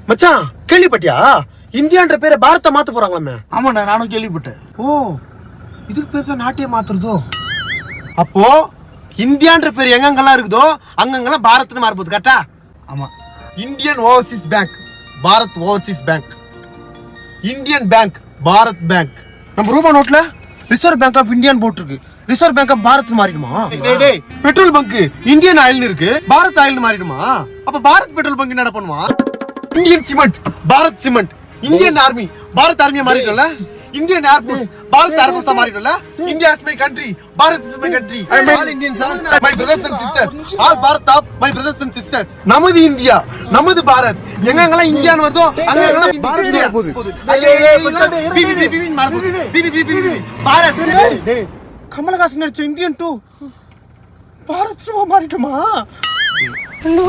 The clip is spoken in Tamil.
மச்சான் கேள்விப்பட்டியா? இந்தியான்ற பேரை பாரத மாத்த போறாங்களாமே. ஆமாண்ணா, நானும் கேள்விப்பட்டேன். ஓ, இதுக்கு பேர் தான் நாட்டையே மாத்துறதோ? அப்போ இந்தியான்ற பேர் எங்கெங்கெல்லாம் இருக்குதோ அங்கெங்கெல்லாம் பாரத்னு மாறப்போகுது. கரெக்டா? ஆமா. Indian overseas bank Bharat overseas bank, Indian bank Bharat bank. நம்ம ரூபா நோட்ல ரிசர்வ் பேங்க் ஆஃப் இந்தியன் போட்டிருக்கு. ரிசர்வ் பேங்க் ஆஃப் பாரத் மாறிடுமா? பெட்ரோல் பங்க் இந்தியன் ஆயில்னு இருக்கு, பாரத் ஆயில்னு மாறிடுமா? அப்ப பாரத் பெட்ரோல் பங்க் என்ன பண்ணுவா? Indian cement Bharat cement, Indian army Bharat ஆர்மியா மாறிடும்ல, இந்தியன் ஏர்ஃபோர்ஸ் பாரத் ஏர்ஃபோர்ஸா மாறிடும்ல. India is my country, Bharat is my country. All Indians are my brothers and sisters, all Bharat of my brothers and sisters. நமது இந்தியா, நமது பாரத். எங்கெங்கெல்லாம் இந்தியான்னு வருதோ அங்கெங்கெல்லாம் பாரத் இந்தியா போகுது. பாரத். கமலஹாசன் நடிச்ச இந்தியன் 2 பாரத் மாறிடுமா? No.